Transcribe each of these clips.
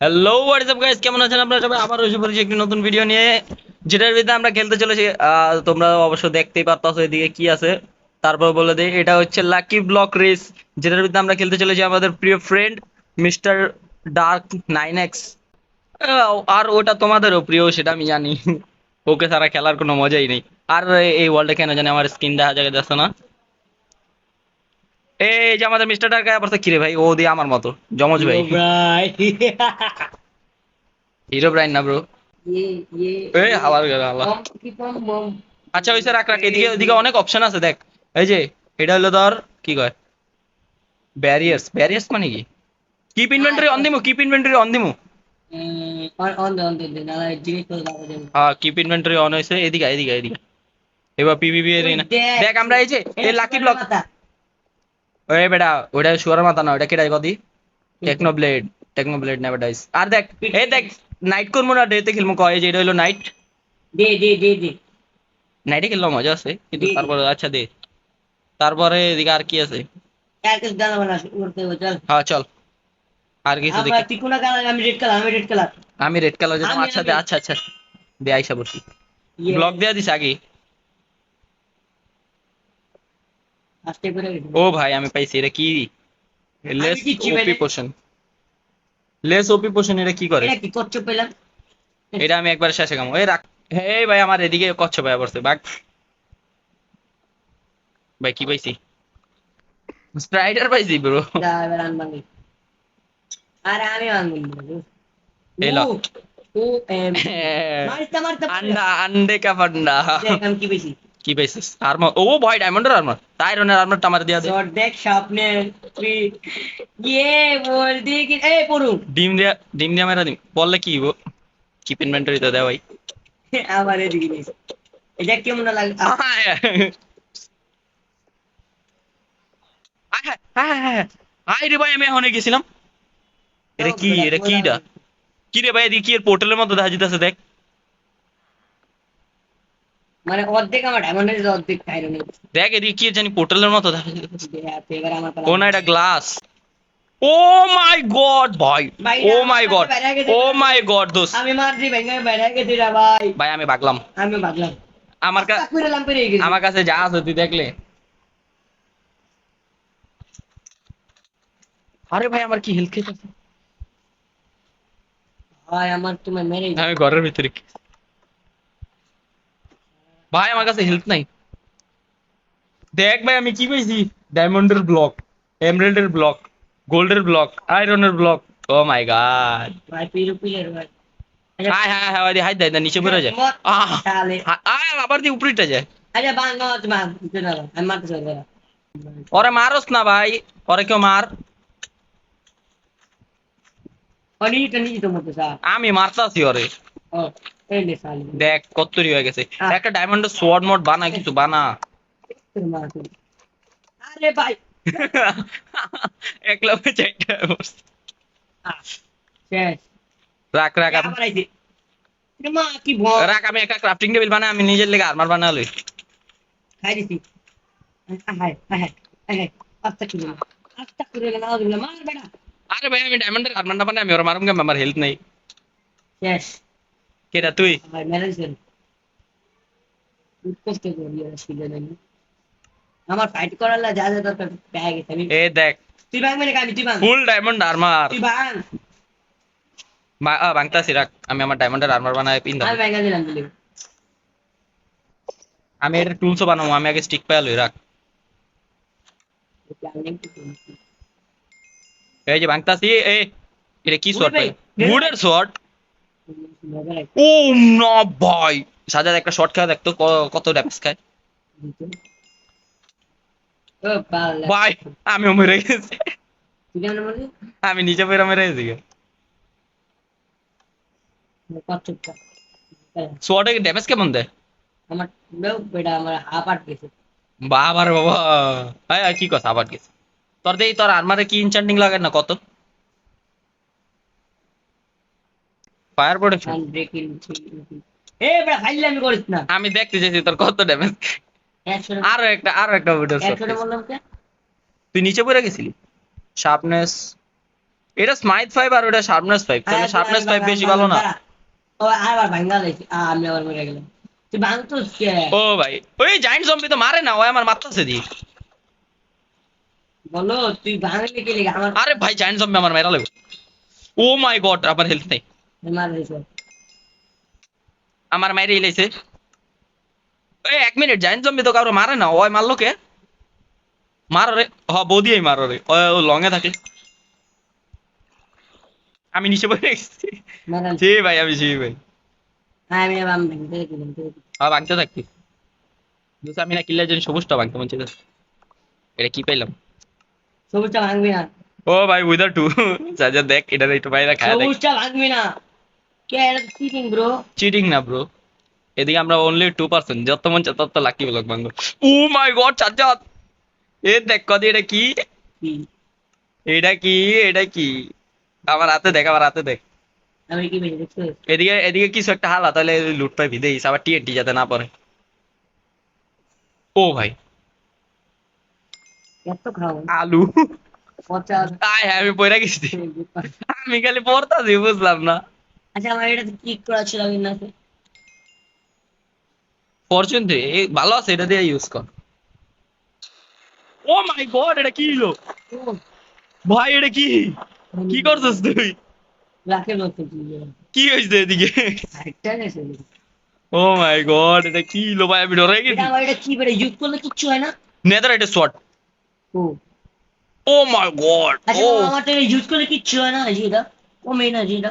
Hello WhatsApp guys, কেমন আছেন আপনারা সবাই? আবার এসে পড়েছি একটি নতুন ভিডিও নিয়ে, যেটার ভিতরে আমরা খেলতে চলেছি। তোমরা অবশ্য দেখতেই পারতাছো এদিকে কি আছে। তারপর বলে দিই, এটা হচ্ছে লাকি ব্লক রেস, যেটার ভিতরে আমরা খেলতে চলেছি আমাদের প্রিয় ফ্রেন্ড মিস্টার ডার্ক 9X। আর ওটা তোমাদেরও প্রিয়, সেটা আমি জানি। ওকে ছাড়া খেলার কোনো মজাই নেই। আর এই ওয়ার্ল্ডে কেন জানি আমার স্কিন দেখা যাচ্ছে না। এই যে আমাদের মিস্টার ডার্ক আবার কিরে ভাই, ও দিয়ে আমার মতো জমজ ভাই। Yo, bray. হিরো ব্রাইন না ব্রো। এই হাওয়ার গেল হাওয়া। Bom, keep on bom. আচ্ছা ওই স্যার রাখ রাখ, এদিকে ওদিকে অনেক অপশন আছে দেখ। এই যে এটা হলো ধর, কি কয়, ব্যারিয়ার্স। ব্যারিয়ার্স মানে কি? কিপ ইনভেন্টরি অন দিমু, কিপ ইনভেন্টরি অন দিমু। On the নালা জিনিস তো লাগা যাবে। হ্যাঁ, কিপ ইনভেন্টরি অন হয়েছে। এদিকে এদিকে এদিকে। এবার পিভিপি এর ওই না। দেখ দেখ আমরা এই যে এটা এই লাকি সুপারের ব্লক। মাথা। ওই বেটা, ওটা শুয়ারের মাথা না, ওটা কেডাই কদি? Technoblade. Technoblade never dies. আর দেখ, এই দেখ, নাইট করবো না ডেতে খেলবো, কয় যে এটা হলো নাইট। দে নাইটে খেললে মজা আছে, কিন্তু দে দে তারপরে আচ্ছা দে। তারপরে এদিকে আর কি আছে? আর কিছু জানা না উড়তে হবে চল। হ্যাঁ চল, আর কিছু আমরা দেখি। তিকুনা কালার আমি রেড কালার আমি রেড কালার যেতাম, আমি আচ্ছা দে, আমি আচ্ছা আচ্ছা দে, আইসা বসি। ইয়ে ব্লক দেয়া দিস আগে। আস্তে করে গেছি। ও ভাই আমি পাইছি, এটা কি? আমি লেস দিচ্ছি ওপি বাইরে। পোশন। লেস ওপি পোশন এটা কি করে? এটা কি করছো পেলাম? এটা আমি একবার শেষে খামো, এই রাখ। হে ভাই, আমার এদিকে কচ্ছপ ভাই পড়ছে বাঘ। ভাই কি পাইছি? স্প্রাইডার পাইছি ব্রো। যা এবার আনবানি। আরে আমি আনবো। ও এই ল। ও মারতে আন্ডা আন্ডে কা ফান্ডা। দেখ আমি কি বেশি কি পাইছিস? আর্মার। ও ভাই ডায়মন্ডের আর্মার, আয়রনের আর্মারটা আমার দিয়া দে। শর্ট দেখ স্বপ্নে তুই ইয়ে বলদি কি এই পড়ু ডিম দিয়া মেরা দিম বললে কি কিপ ইনভেন্টরিতে দে ভাই। আবার এদিকে নিস এটা কেমন লাগে আয় হায়, হায় হায় হায়। আয় রে ভাই, আমি এখন গেছিলাম। এটা কি? এটা কিটা? কি রে ভাই, এদিকে কি এর পোর্টালের মতো দেখা যেতেছে দেখ। মানে অর্ধেক আমার ডায়মন্ডের অর্ধেক আয়রনের দেখ এদিকে কি জানি পোর্টালের মতো দেখা যেতেছে। এবার আমার পালা ও না, এটা গ্লাস। ও মাই গড ভাই। ভাই ও আমার মাই কাছে গড। বাইরে গেছে ও মাই গড দোস্ত। আমি মারছি ভেঙে বাইরে গেছি রে ভাই ভাই আমি ভাগলাম। আমি ভাবলাম আমার আস্তা করে লাম পেরিয়ে গেছি আমার কাছে যা আছে তুই দেখলে। আরে ভাই আমার কি হেলথ খেতেছে। ভাই আমার তুমি মেরে আমি ঘরের ভিতরে ভাই আমার কাছে হেলথ নাই। দেখ ভাই আমি কি পেয়েছি। ডায়মন্ডের ব্লক, এমরাল্ডের ব্লক, গোল্ডের ব্লক, আয়রনের ব্লক। ও মাই গড। ভাই পিরু পিলের ভাই high high high high high দেয় না, নিচে পড়ে যায়। মত আহ শালে আয় আবার দিয়ে উপরিটা যায়। আচ্ছা বাং মত বাং না আমি মারতে চাই না ওরে মারস না ভাই, ওরে কেউ মার। অনিটা নিয়ে তো মতো স্যার আমি মারতাছি ওরে। ও এই নে শালে দেখ কত্তরি হয়ে গেছে। আহ একটা ডায়মন্ডের সোয়ার্ড মোড বানা, কিছু বানা। তোর মা তুই আরে ভাই এক লগে চাইটা বসছে। আহ শেষ রাখ রাখ আবার আইছে তোর মা কি ভয় রাখ, আমি একটা ক্রাফটিং টেবিল বানাই, আমি নিজের লেগে আর্মার বানালই। খাই দিছি হাই হাই হাই আস্তা করে না দিলা মার বেটা আরে ভাই আমি ডায়মন্ডের আর্মারটা বানাই, আমি ওরা মারুম কেন? আমার হেলথ নেই। শেষ কেটা তুই? ভাই ম্যানেজার কষ্ট করি ছিল না আমার ফাইট করার যা যা দরকার পেয়ে গেছে আমি এ দেখ, তুই ভাঙ মানে আমি তুই ভাঙ ফুল ডায়মন্ড আর্মার। তুই ভাঙ ভাঙতাছি, রাখ আমি আমার ডায়মন্ডের আর্মার বানাই পিন্দাম। আমি ভাঙা দিলাম দিলি আমি এটা টুলসও বানাবো, আমি আগে স্টিক পাইলই রাখ। এই যে ভাঙতাছি। এটা কি শর্ট ভাই? উডের শর্ট। ও না ভাই, সাজাদ একটা শর্ট খেলা দেখতো কত ড্যামেজ খায়। ও পাল্লা ভাই আমিও মরে গেছি। তুই কেমন বললি আমি নিচে পড়ে মেরে গেছি। কচ্ছপটা শর্টে ড্যামেজ কেমন দেয়? আমার বেটা আমার হাফ আট গেছে বাবা রে বাবা। হ্যাঁ কি কথা আবার গেছে। তোর দেই, তোর আর্মারে কি ইনচান্টিং লাগে না কত? Fire protection. ব্রেকিং এ বেটা ফাইলে আমি করিস না আমি দেখতে চাইছি তোর কত ড্যামেজ। একশো আরো একটা ভিডিও শর্ট। একশোটা বললাম কে তুই নিচে পড়ে গেছিলি। শার্পনেস এটা স্মাইথ 5 আর ওটা শার্পনেস 5, তাহলে শার্পনেস 5 বেশি ভালো না? ও আবার ভাঙ্গা লাইছি আমি আবার মরে গেলাম তুই ভাঙতোস কে ও ভাই, ওই জায়ান্ট জম্বি তো মারে না, ওই আমার মারতাছে দি। বলো তুই ভাঙলি কে লেগে আমার আরে ভাই জায়ান্ট জম্বি আমার মেরা লাগবে। ও মাই গড, আবার হেলথ নাই। মার দিছে আমার মাইরে ইলাইছে। এই 1 মিনিট, জায়ান্ট জম্বি তো কারো মারে না, ওই মারলো কে? মারো রে, হ বৌদিই মারো রে, ও লং এ থাকে। আমি নিচে পড়ে গেছি। মারান জি ভাই, আমি জি ভাই। আমি আবার ভাঙতে দিলাম ভাঙতে থাকতি। বুঝছি আমি না কিল্লার জন্য সবুজটা ভাঙতে মন চাইছে। এটা কি পাইলাম? সবুজটা ভাঙবি না ও ভাই উইদার টু। যা যা দেখ, এটা একটু বাইরে খায় দেখ। সবুজটা ভাঙবি না কে এটা চিটিং ব্রো চিটিং না ব্রো, এদিকে আমরা অনলি 2%, যত মন চায় তত লাকি ব্লক ভাঙবো। ও মাই গড চাচা, এ দেখ কদি, এটা কি? এটা কি? এটা কি? আমার হাতে দেখ, আমার হাতে দেখ। আমি কি বেশি দেখছো এদিকে এদিকে কিছু একটা হালা, তাহলে লুট পাইবি দেখিস, আবার টিএনটি যাতে না পড়ে। ও ভাই, এত খাও আলু। পচা আয় হ্যাঁ, আমি পড়ে গেছি। আমি খালি পড়তাছি, বুঝলাম না। আচ্ছা আমার এটা ক্লিক করা ছিল আমি না ফরচুন 3 ভালো আছে, এটা দিয়ে ইউজ কর। ও মাই গড, এটা কি হলো ভাই? এটা কি? কি করছিস তুই? রাখে নতুন কি হয়েছে এদিকে? একটা গেছে ও মাই গড, এটা কি হলো ভাই? আমি ডরে এটা গেছি। আমার এটা কি বেড়ে ইউজ করলে কিচ্ছু হয় না নেদাররাইট শট। ও ও মাই গড। আচ্ছা ও মামা আমার এটা ইউজ করলে কিচ্ছু হয় না যেটা কমে না যেটা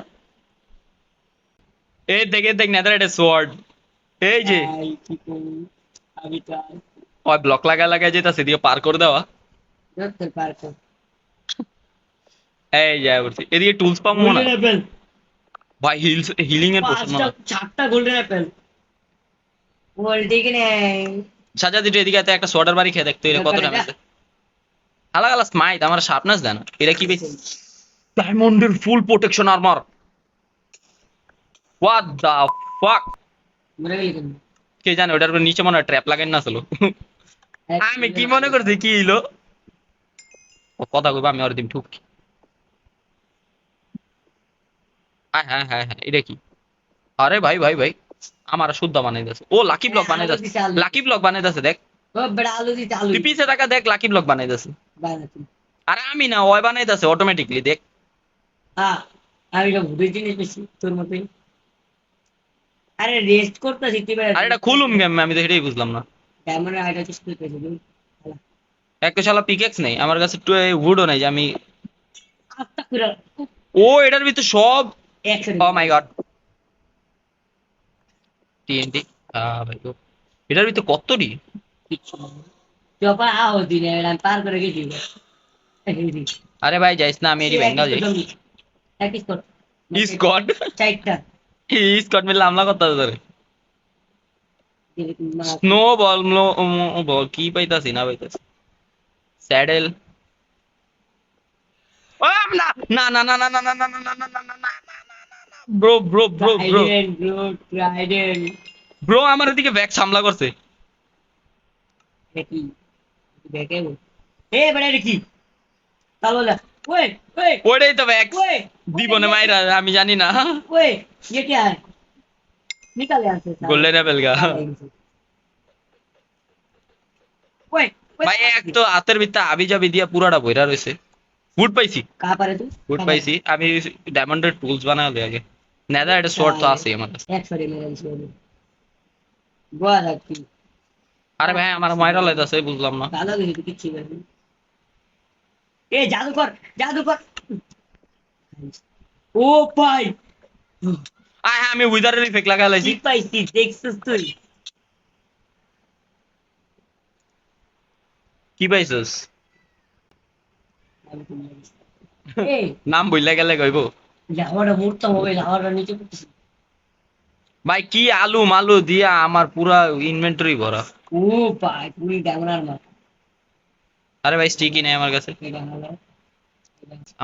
এই দেখ, এই দেখ নেদাররাইট শট। এই যে আই কি করি আমি তো ওই ব্লক লাগা লাগাই যেটা দিয়ে পার করে দেওয়া। ধরতে পারবো এই যা বলছি, এদিকে টুলস পাবো না গোল্ডেন অ্যাপেল ভাই। হিলিং এর পোশন পাঁচটা না। চারটা গোল্ডেন অ্যাপেল গোল্ড কি নেই সাজা দিতে এদিকে এত একটা সোয়াটার বাড়ি খেয়ে দেখতো, এটা কত ড্যামেজ। আলাদা আলাদা স্মাইট, আমার শার্পনেস দেয় না। এটা কি পেয়েছি? ডায়মন্ডের full protection armour. What the fuck? মরে গেলি কেন কে জানে, ওটার উপর নিচে মনে হয় ট্র্যাপ লাগাই না ছিল। আমি কি মনে করছি কি হলো? ও কথা কইবা, আমি ওর দিন ঠুকি। হ্যাঁ হ্যাঁ হ্যাঁ হ্যাঁ, এটা কি? আরে ভাই ভাই ভাই, আমার শুদ্ধ বানাই দিয়েছে। ও লাকি ব্লক বানাই আলু দিয়েছে। দিছে আলু লাকি ব্লক বানাই দিয়েছে দেখ। ও বেড়া আলু দিতে আলু তুই পিছে টাকা দেখ, লাকি ব্লক বানাই দিয়েছে। বানাচ্ছি আরে আমি না, ওই বানাই দিয়েছে অটোমেটিকলি দেখ। আমি এটা ভুলের জিনিস বেশি তোর মতোই আরে রেস্ট করতেছি তুই বেড়া আর এটা খুলুম গেম, আমি তো সেটাই বুঝলাম না। ডায়মন্ডের আইটা চেষ্টা করতেছি একটা শালা পিকেক্স নেই আমার কাছে, উডও নেই যে আমি। আস্তা করে ও এটার ভিতরে সব। একসাথে ও মাই গড, টিএনটি। ভাই গো, এটার ভিতরে কতটি? কিচ্ছু না তুই আবার আও দিনে আমি পার করে গেছি আরে ভাই যাইস না, আমি এটি বেঙ্গল যাই। প্র্যাকটিস কর স্কট। চারটা স্কট মিলে হামলা করতে হবে তোরে। স্নো বল, বল কি পাইতাছি না পাইতাছি। স্যাডেল। না না না না না না না না না না না না না না না, bro bro bro bro Trident bro Trident bro, আমার এদিকে ব্যাক হামলা করছে। দেখি দেখে এ বড় দেখি তাহলে বলে ওए ओए ওইটাই তো ব্যাক ओए দিব না মাইরা, আমি জানি না। ओए ये क्या है निकल यहाँ से গোল্ডেন অ্যাপেল গা। ओए ভাই এক তো হাতের ভিতরে আবি যাবি দিয়া পুরাটা বইরা রয়েছে। ফুড পাইছি, कहाँ पर है तू ফুড পাইছি। আমি ডায়মন্ডের টুলস বানালে আগে। নেদার এটা শর্ট তো আছে আমার কাছে। एक सॉरी मेरा इशू है गोवा रखी আরে ভাই আমার মাইরা লাইতাছে, বুঝলাম না। ভালো কিছু কিচ্ছু করবি এ জাদুকর ও ভাই আয় হ্যাঁ, আমি উইদারের ইফেক্ট লাগা লাইছি। কি পাইছি দেখছিস তুই কি পাইছস? এ নাম বইলা গেলে কইব। লাওয়াটা মুড়তাম হবে লাওয়াটা নিচে পড়তেছে ভাই কি আলু মালু দিয়া আমার পুরা ইনভেন্টরি ভরা। ও ভাই পুরি ডাঙরার মা আরে ভাই স্টিকই নেই আমার কাছে। এটা হলো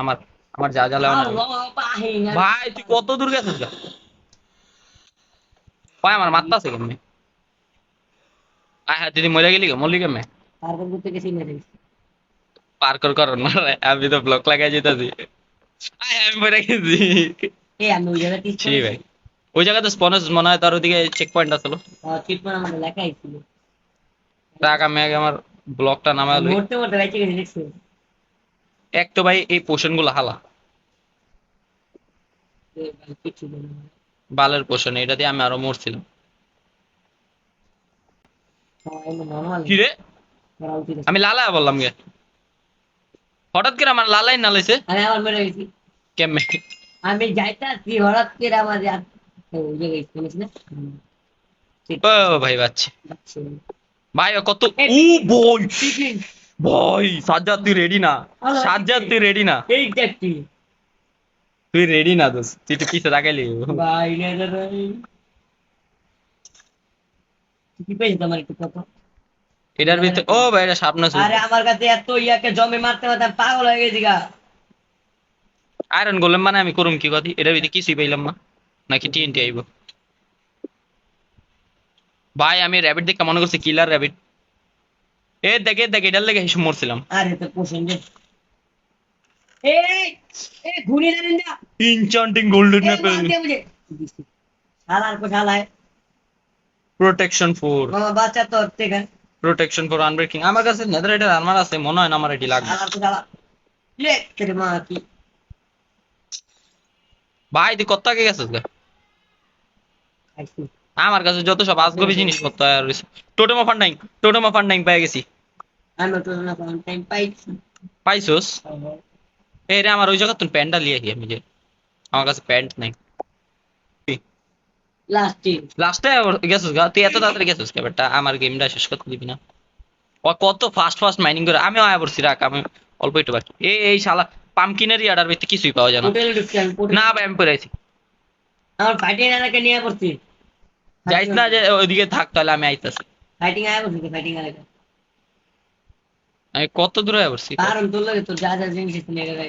আমার আমার যা যা লেওয়া আল্লাহ পাহিনা ভাই তুই কত দূর গেছিস গা? ভাই আমার মারতাছে কেমনে? আয় হ্যাঁ, দিদি মরে গেলি কে? মরলি কেমনে? তারপর করতে গেছি মেরে পার কর না রে, আমি তো ব্লক লাগাই যেতেছি। আমি পড়ে গেছি। এই আমি ওই জায়গায় টিস ছি করেছি। ভাই, ওই জায়গাতে স্পনেস মনে হয় তার ওদিকে চেক পয়েন্ট আছিল। ট্রিটমেন্ট আমাদের লেখাই ছিল। টাকা আমি আগে আমার ব্লকটা নামায় লই। মরতে মরতে বেঁচে গেছি দেখছো। এক তো ভাই এই পোষণ গুলো হালা, কিছু বলে না। বালের পোষণ, এটা দিয়ে আমি আরো মরছিলাম। নর্মাল কি রে, করা উচিত আছে। আমি লালা বললাম গে, হঠাৎ করে আমার লালাই নালাইছে আমি আবার মেরে গেছি। কেমনে? আমি যাইতাছি হঠাৎ করে আমার ওই জায়গায় শুনেছি না। ঠিক ও ভাই বাচ্চা, আছে। ভাই ও কত, এ ও বই, পিকনিক ভাই সাজ্জাদ তুই রেডি না, হলো সাজ্জাদ তুই রেডি না, এইটাকি তুই রেডি না দোস্ত, তুই তো পিছে তাকাইলি। ভাই রে রে রে। কি পেয়েছে তোমার একটু কত? এটার ভিতরে ও ভাই এটা সামনে ছিল। আরে আমার কাছে এত ইয়াকে জমে মারতে মারতে আমি পাগল হয়ে গেছি গা। আয়রন গোলেম মানে আমি করুম কি কথা, এটার ভিতরে কিছুই পাইলাম না, নাকি টিএনটি আইব? ভাই আমি র্যাবিট দেখে মনে করছি কিলার র্যাবিট। এ দেখে দেখে এটার লেগে হিসু মরছিলাম। আরে তো পোষণ যে এই এ ঘুরি না নিন্দা ইনচান্টিং গোল্ডেন এ অ্যাপেল, মান দে মুঝে শালার को শালায় প্রোটেকশন ফর, মামা বাচ্চা তো থেকে প্রোটেকশন ফর আনব্রেকিং। আমার কাছে নেদাররাইটের আর্মার আছে, মনে হয় না আমার এটি লাগবে। শালার को শালা ले तेरे माँ की ভাই তুই কত আগে গেছিস গা? ऐसी আমার কাছে যত সব আজগবি জিনিসপত্র আর রয়েছে। Totem of funding, totem of funding পেয়ে গেছি। আমি তো না কোন টাইম পাইছি পাইছোস? এই রে আমার ওই জায়গা তুই প্যান্টটা লিয়ে আহি আমি যে, আমার কাছে প্যান্ট নাই। লাস্টে লাস্টে গেছিস গা তুই, এত তাড়াতাড়ি গেছিস কে বেটা, আমার গেমটা শেষ করতে দিবি না? ও কত ফাস্ট ফাস্ট মাইনিং করে, আমিও আয়া পড়ছি, রাখ আমি অল্প একটু বাকি। এই শালা পামকিনের ইয়ার্ডার ভিতরে কিছুই পাওয়া যায় না। হোটেলে ঢুকছি আমি না ভাই আমি পড়ে আছি। আমার ফাইটিং এলাকা নিয়ে পড়ছি যাইস না যে ওইদিকে থাক, তাহলে আমি আইতাছি। ফাইটিং আয়া পড়ছি ফাইটিং এলাকা আমি কত দূরে আয়া পড়ছি, কারণ তোর লাগে তোর যা যা জিনিস আছে নিয়ে গেছে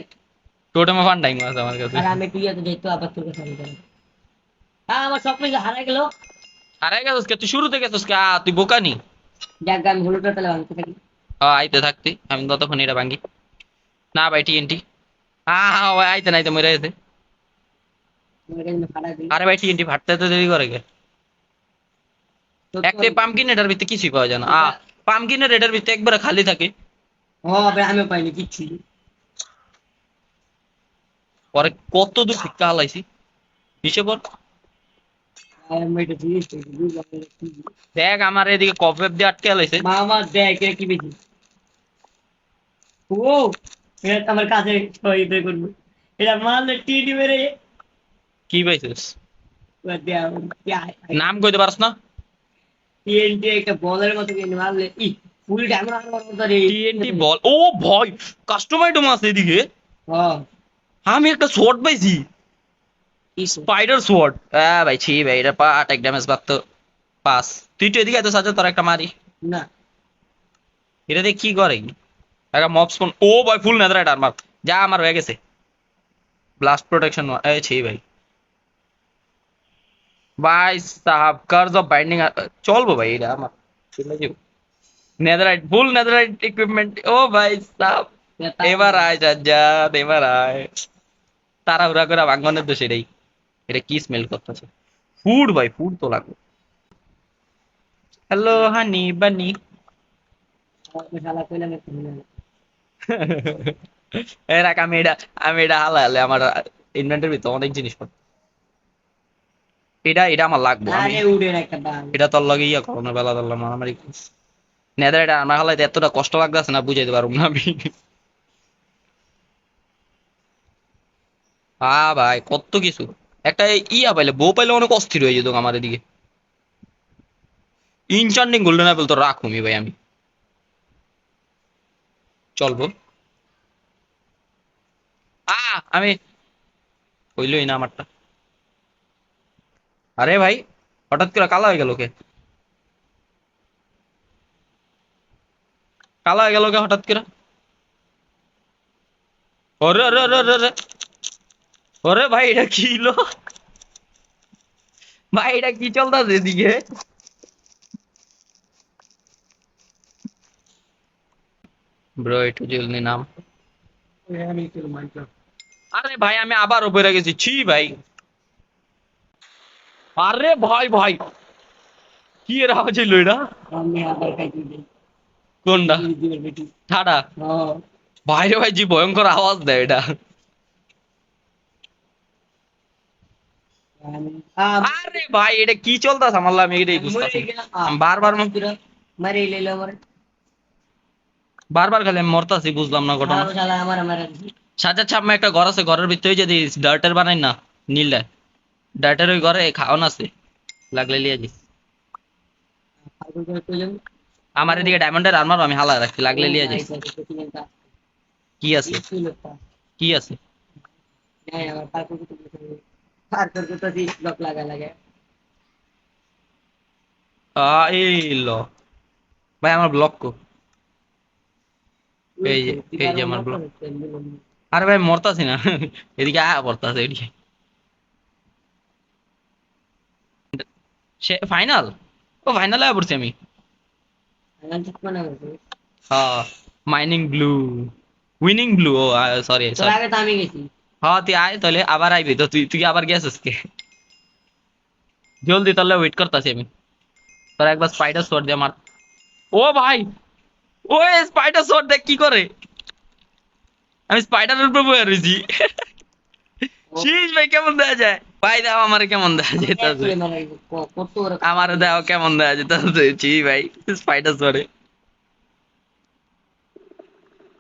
টোটেম অফ ফান্ডিং আছে আমার কাছে। আর আমি তুই এত যেত আবার তোর কাছে আমি যাবো। হ্যাঁ আমার স্বপ্ন যে হারাই গেল আরে গেছিস কে তুই, শুরুতে গেছিস কে? তুই বোকানি। যাক আমি হলুদটা তাহলে ভাঙতে থাকি আইতে থাকতি, আমি ততক্ষণ এটা ভাঙ্গি। না ভাই টিএনটি, হ্যাঁ হ্যাঁ ভাই আইতে নাইতে মরে যেতে। তোমার কাছে ফাটা দিই আরে ভাই টিএনটি ফাটতে তো দেরি করে গে। তো একটা পামকিন এটার ভিতরে কিছুই পাওয়া যায় না। পামকিনের এটার ভিতরে একবারে খালি থাকে। ও আবে আমিও পাইনি কিচ্ছু পরে কত দূর শিক্ষা হালাইছি হিসেব কর। আমি এটা জিনিস বুঝলাম না কি দেখ আমার এদিকে কফেপ দিয়ে আটকে হালাইছে। মামা দেখ এটা কি বেশি ও এটা তো আমার কাছে ইয়ে করবো এটা মারলে টিডি মেরে কি পাইছিস? क्या নাম কইতে পারস না? টিএনটি একটা বলের মতো কিনে মারলে ই ফুল ড্যামেজ আমার মতো রে টিএনটি বল, ও ভয়, কাস্টমাইজড আছে এদিকে। হ্যাঁ আমি একটা শর্ট পাইছি, কিসে স্পাইডার সোয়ার্ড। ভাই ছি ভাই, এটা পা অ্যাটাক ড্যামেজ পাচ্তো পাস। তুই তো এদিকে এত সাজা, তোর একটা মারি। না এটা দিয়ে কি করে? একটা মব স্পন, ও ভাই ফুল নেদাররাইট আর্মার, যা আমার হয়ে গেছে। ব্লাস্ট প্রোটেকশন, এই ছি ভাই। ভাই সাহাব কার্স অফ বাইন্ডিং চলবো ভাই, এটা আমার নেদাররাইট, ফুল নেদাররাইট ইকুইপমেন্ট। ও ভাই সাহাব, এবার আয় সাজ্জাদ, এবার আয়। তাড়াহুড়া করে ভাঙ্গনের তো সেটাই। এটা কি স্মেল করতেছে? ফুড ভাই, ফুড তো লাগবে। হ্যালো হানি বানি। শালা কইলাম একটু এর আগে আমি এটা হালা হালে আমার ইনভেন্টরির ভিতরে অনেক জিনিসপত্র। এটা এটা আমার লাগবো, আমি আরে উড়ে একটা বাল এটা তোর লগে ইয়া করোনা বেলা ধরলাম আমার নেদার, এটা আমার হালাইতে এতটা কষ্ট লাগতেছে না, বুঝাইতে পারবো না আমি। ভাই কত কিছু, একটা ইয়া পাইলে বউ পাইলে অনেক অস্থির হয়ে যেত আমার এদিকে। ইনচান্ডিং গোল্ডেন অ্যাপেল তো রাখুমি ভাই আমি, চলবো। আমি হইলই না আমারটা। আরে ভাই হঠাৎ করে কালা হয়ে গেল কে? কালা হয়ে গেল কে হঠাৎ করে? ওরে ওরে ওরে ওরে ওরে। ওরে ভাই এটা কি হলো? ভাই এটা কি চলতেছে এদিকে? ব্রো একটু জলদি নাম। আমি একটু মাইক্রো আরে ভাই আমি আবার উপরে গেছি, ছি ভাই। আরে ভাই ভাই, কি এর আওয়াজ হইলো এটা? আমি আবার খাইতে দিই কোনটা? দিবের বেটি ঠাডা? হ্যাঁ ভাই রে ভাই, জি ভয়ঙ্কর আওয়াজ দেয় এটা। আমি আরে ভাই এটা কি চলতেছে আমার, আমি এটাই মরে বুঝতেছি না। গেলাম আমি বারবার মারে লইলো আমার বারবার খালি আমি মরতাছি, বুঝলাম না ঘটনা। আর শালা আমার আমার সাজার ছাপমা একটা ঘর আছে, ঘরের ভিতরে যদি ডার্টের বানাই না, নীলটা ডার্টের ওই ঘরে খাওয়ান আছে, লাগলে লিয়ে যাস। আর কই কইলাম আমার এদিকে ডায়মন্ডের আর্মার আমি হালা রাখছি, লাগলে লিয়ে যাস। আইসা তো কিনতা কি আছে? এই ছিল তা কি আছে? নাই আমার পারকর তো দিস ব্লক লাগা এই ল ভাই আমার ব্লক কো, এই যে, এই যে আমার ব্লক। আরে ভাই মরতাছি না এদিকে আয়া পড়তাছে এদিকে। সে ফাইনাল, ও ফাইনালে আয়া পড়ছি আমি। হ্যাঁ, মাইনিং ব্লু, উইনিং ব্লু, ও সরি তোর সরি। আগে তো আমি গেছি হ্যাঁ তুই আয় তাহলে, আবার আইবি তো, তুই তুই আবার গেছিস কে? জলদি তাহলে ওয়েট করতেছি আমি, তোর একবার স্পাইডার শট দিয়ে মার। ও ভাই, ও স্পাইডার শট দেখ কি করে, আমি স্পাইডারের উপরে বয়ে রয়েছি। শীষ ভাই কেমন দেখা যায় ভাই, দাও আমার কেমন দেখা যেতেছে, কত ওরা আমার দাও কেমন দেখা যেতেছে, ছি ভাই স্পাইডার শটে।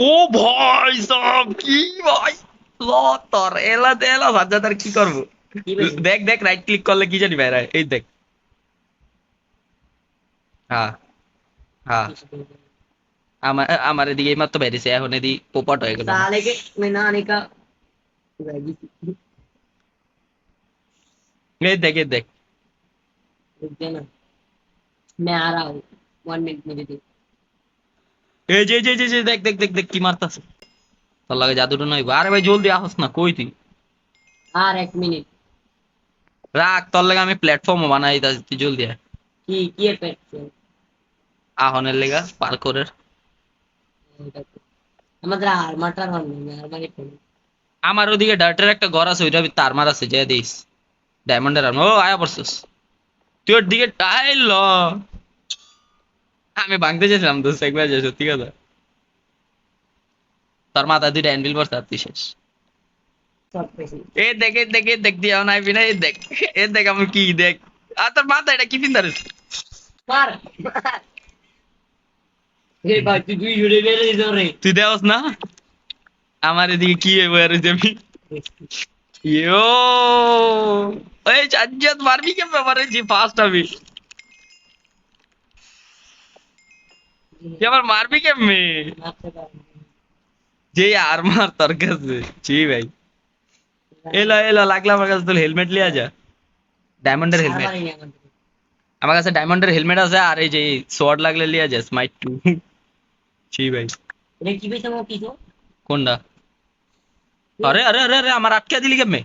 ও ভাই সব কি ভাই, ল তোর এলা এলা সাজ্জাদ, আর কি করবো? কি বেশি দেখ দেখ, রাইট ক্লিক করলে কি জানি ভাই, এই দেখ। হ্যাঁ হ্যাঁ, আমার আমার এদিকে এইমাত্র বেরিয়েছে, এখন এদিকে পোপট হয়ে গেল আমার। साले के मैं नहाने का এই দেখ এই দেখ। रुक जा ना मैं आ रहा हूँ 1 मिनट मुझे दे এই যে যে যে যে, দেখ দেখ দেখ দেখ কি মারতাছে, তোর লাগে জাদুটা নয়। আরে ভাই জলদি আহস না, কই তুই? আর 1 মিনিট রাখ, তোর লাগে আমি প্ল্যাটফর্মও বানাই দিতেছি, তুই জলদি আয়। কি এর পেট আহনের লেগা পার্করের। আমাদের আর মাটার হল না আর মানে কোন আমার ওদিকে ডার্টের একটা ঘর আছে, ওইটা ভিতরে আর্মার আছে, যে দিস ডায়মন্ডের আর্মার। ও আয়া পড়ছিস তুই ওর দিকে, আইল আমি ভাঙতে চাইছিলাম তো একবার, যে সত্যি কথা, তোর মাথা দুইটা অ্যানভিল পড়ছে আর তুই শেষ। সব পেছি এ দেখ এ দেখ এ দেখ দিয়ে নাই বিনা, এ দেখ, এ দেখ আমি কি দেখ। আর তোর মাথা এটা কি পিন্দারিস? মার এ ভাই তুই দুই জুড়ে বেরে দিছ রে তুই দেওস না আমার এদিকে কি এবার আমি, ইয়ো এই চাজ্জাত মারবি কে ব্যাপারে, যে ফার্স্ট আমি, তুই আবার মারবি কেমনে? মারতে পার যে আর মার তোর কাছে, জি ভাই। এলো এলো, লাগলে আমার কাছে, তোর হেলমেট লিয়া যা, ডায়মন্ডের আর হেলমেট। মারি না আমাদের আমার কাছে ডায়মন্ডের হেলমেট আছে, আর এই যে সোয়ার্ড লাগলে লিয়া যা, স্মাইট টু। জি ভাই। এটা কি পেছ মো কিছু কোনটা? আরে আরে আরে আরে, আমার আটকে দিলি কেমনে?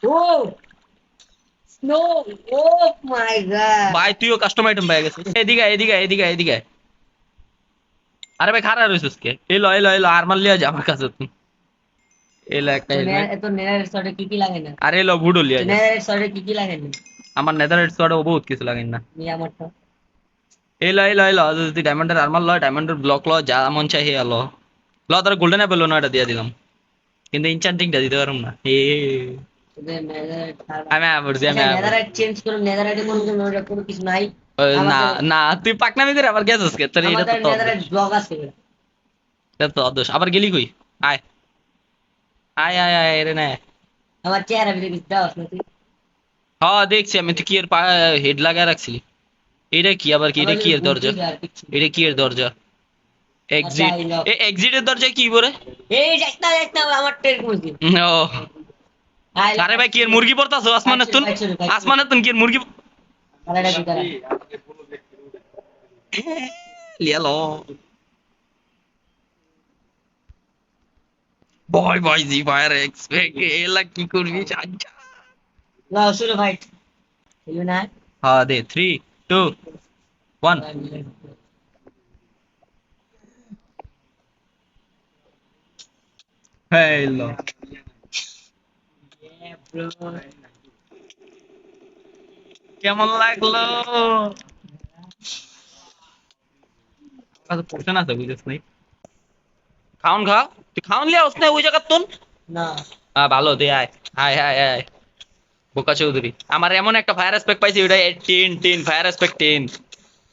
ও স্নো ও মাই গড ভাই তুইও কাস্টম আইটেম পেয়ে গেছিস, এদিকে আয়, এদিকে আয়, এদিকে আয়, এদিকে আয়। আরে ভাই খারাপ রয়েছিস কে? এলো এলো এলো, আর্মার লিয়া যা আমার কাছে তুই। এলো একটা তো হেলমেট, তো নেদার শটে কি লাগে না আর এলো বুডো লিয়া তো যা। নেদার শটে কি লাগে না আমার নেদার সোয়ার্ডে বহুত কিছু লাগে না। নি আমারটা এলো এলো এলো, যদি ডায়মন্ডের আর্মার ল, ডায়মন্ডের ব্লক ল, যা মন চাই হে ল। ল তোর গোল্ডেন অ্যাপেল না, এটা দিয়ে দিলাম, কিন্তু ইনচান্টিংটা দিতে পারুম না। এ তোদের নেদার আমি আবরছি, আমি আচ্ছা আবার নেদারাইট চেঞ্জ করো নেদারাইটে কোনো কিছু নাই না আমাদের না, তুই পাকনামি করে আবার গেছিস কে? তোর এটা তো আমাদের তোর দোষ, নেদারাইট ব্লগ আছে এটা তো তোর দোষ। আবার গেলি কই? আয় আয় আয় আয় রে না। আমার চেহারা ভিতরে কিছু দাও না তুই হ্যাঁ দেখছি আমি, তুই কি এর হেড লাগায় রাখছিলি? এটা কি আবার কি? এটা আমার কি এর দরজা? বুদ্ধি আর কিছু এটা কি এর দরজা? আচ্ছা এক্সিট, আই লভ এ এক্সিটের দরজা কি বলে? এই যাইস না আমার টের মুরগি ও আই আরে ভাই কি এর মুরগি পড়তাছো আসমানের তুন, আসমানের তুন কি এর মুরগি আলাদা দিতারা লিয়ালো। ভয় ভয় জি ফায়ার এক্সপেক্ট এলা কি করবি আচ্ছা। লাও শুরু ফাইট ইউ না হ্যাঁ দে 3 2 1। এই লো কেমন লাগলো পোষণ আছে বুঝেছ নাই খাওন খা তুই খাওন লিয়া ওসনে ওই জায়গা তুন না ভালো তুই আয় আয় আয় আয় বোকা চৌধুরী আমার এমন একটা ফায়ার এসপেক্ট পাইছি ওটা 10 ফায়ার এসপেক্ট 10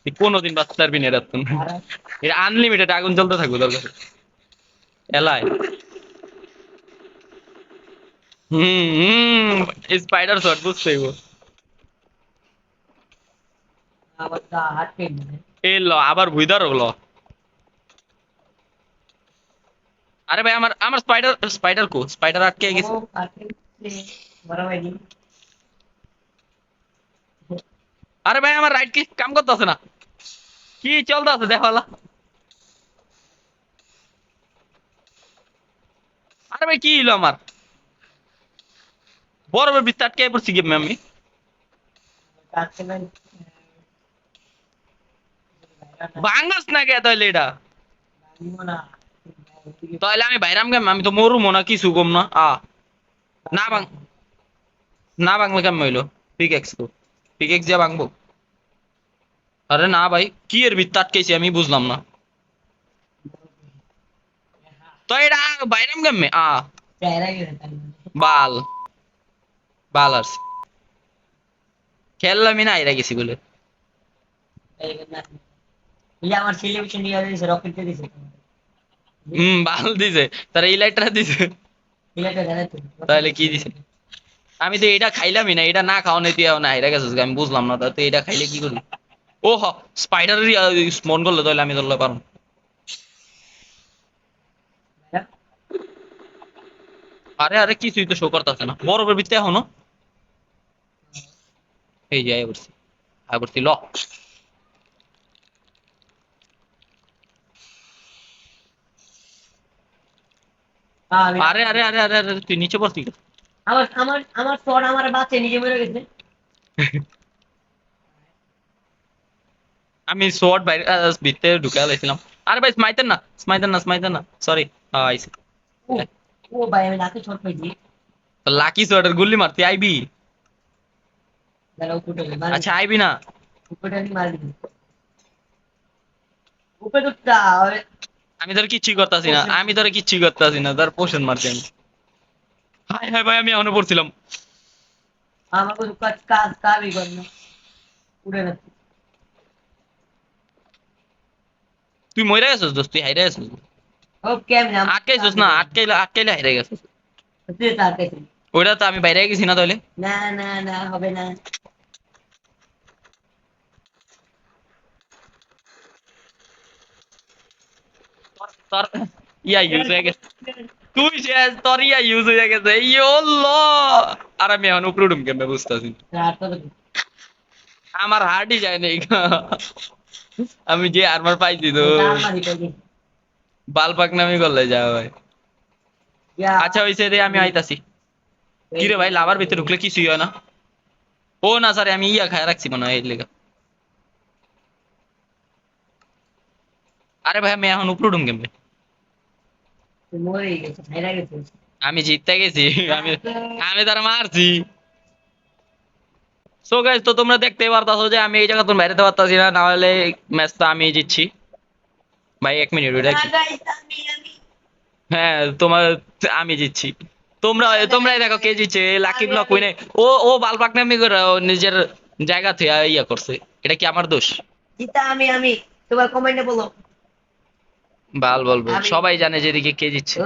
তুই কোনোদিন বাঁচতে পারবি না এরকম এটা আনলিমিটেড আগুন জ্বলতে থাকবে তোর কাছে এলায় স্পাইডার শট বুঝতে হইব আবার তা হাত পেন এই ল আবার ভুইদার হলো আরে ভাই আমার আমার স্পাইডার কো স্পাইডার আটকে গেছে বড় ভাই আরে ভাই আমার রাইট কি কাম করতেছে না কি চলতেছে দেখো আলা আরে ভাই কি হলো আমার বড় বড় বিস্তার আটকে পড়ছি গেম আমি বাংলাস না কে তাহলে এটা তাহলে আমি বাইরাম গেম আমি তো মরুমো না কিছু গম না না বাং না বাংলা কেমন হইলো পিকেক্স তো পিকেক্স দিয়ে ভাঙবো আরে না ভাই কি এর ভিত্তি আটকেছি আমি বুঝলাম না তো এটা বাইরাম গেমে বাল বালার্স খেললামই না এরা গেছি বলে আমার টেলিভিশন নিয়ে দিয়েছে রকেট দিয়ে দিয়েছে বাল দিছে তারা এই লাইটটা দিছে তাহলে কি দিছে আমি তো এটা খাইলামই না এটা না খাওয়ানো তুই না এটা গেছিস আমি বুঝলাম না তো এটা খাইলে কি করি ও হ স্পাইডার মন করলো তাহলে আমি ধরলে পারবো আরে আরে কিছুই তো শো করতেছে না বরফের ভিতরে এখনো এই যে আয় পড়ছি ল আরে আরে আরে আরে আরে তুই নিচে পড়ছি আমার আমার আমার শট আমার বাচ্চা নিজে মরে গেছে আমি শর্ট বাইরে ভিতরে ঢুকে লাইছিলাম আরে ভাই স্মাইতেন না সরি আইছি ও ভাই আমি লাকি শট পাইছি লাকি শটের গুল্লি মারতে আইবি দাঁড়াও কুটে মার আচ্ছা আইবি না কুটে নি মার দিবি উপরে তো আমি তোর কিচ্ছুই করতেছি না তোর পোষণ মারছি আমি হাই হাই ভাই আমি এখনো পড়ছিলাম আমাকে তো কাজ কাজ কাজই কর না উড়ে না তুই মরে গেছিস দোস্ত তুই হাইরে গেছিস ওকে আমি আটকাইছিস না আটকাইলে হাইরে গেছিস তুই তাড়াতাড়ি ওইটা তো আমি বাইরে গেছি না তাহলে না না না হবে না তোর ইউজ হয়ে গেছে তুই শেষ তোর ইউজ হয়ে গেছে ইয়োল্ল আর আমি এখন উপরে উঠুম কেমনে বুঝতেছি আমার হার্টই যায় নাই আমি যে আর্মার পাইছি তো বালপাক নামি করলে যা ভাই আচ্ছা হইছে রে আমি আইতাছি কি রে ভাই লাভার ভিতরে ঢুকলে কিছুই হয় না ও না স্যার আমি ইয়া খায় রাখছি মনে হয় এই লেগে আরে ভাই আমি এখন উপরে উঠুম কেমনে মরে গেছে ছাইরা গেছে আমি জিততে গেছি আমি আমি তার মারছি সো গাইস তো তোমরা দেখতে পারতাছো যে আমি এই জায়গা তো বাইরেতে পারতাছি না হলে ম্যাচটা আমি জিতছি ভাই 1 মিনিট ওটা কি হ্যাঁ তোমার আমি জিতছি তোমরাই দেখো কে জিতছে লাকি ব্লক উইনে ও বালপাক নামি করে ও নিজের জায়গা থেকে ইয়া করছে এটা কি আমার দোষ জিতা আমি তোমার কমেন্টে বলো বাল বলবো সবাই জানে যে এদিকে কে জিতছে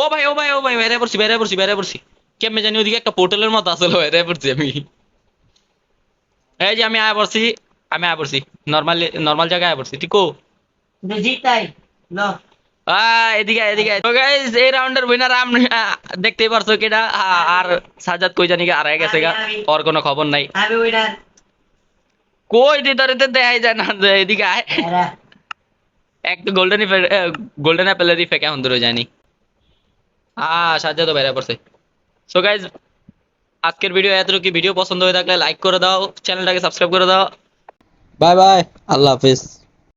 ও ভাই বাইরে পড়ছি কেমনে জানি ওদিকে একটা পোর্টালের মতো আসলে বাইরে পড়ছি আমি এই যে আমি আয়া পড়ছি নরমাল জায়গায় আয়া পড়ছি ঠিক জিতাই লো এদিকে তো গাইস এই রাউন্ডের উইনার আমি দেখতেই পারছো কেডা আর সাজাদ কই জানি হারায় গেছে গা ওর কোনো খবর নাই আমি উইনার কই দিদারিতে দেখাই যায় না এদিকে আয় একটা গোল্ডেন অ্যাপেলের ইফেক্ট এখন ধরে যায়নি সাজাদ তো বাইরে পড়ছে সো গাইস আজকের ভিডিও এতটুকু ভিডিও পছন্দ হয়ে থাকলে লাইক করে দাও চ্যানেলটাকে সাবস্ক্রাইব করে দাও বাই বাই আল্লাহ হাফেজ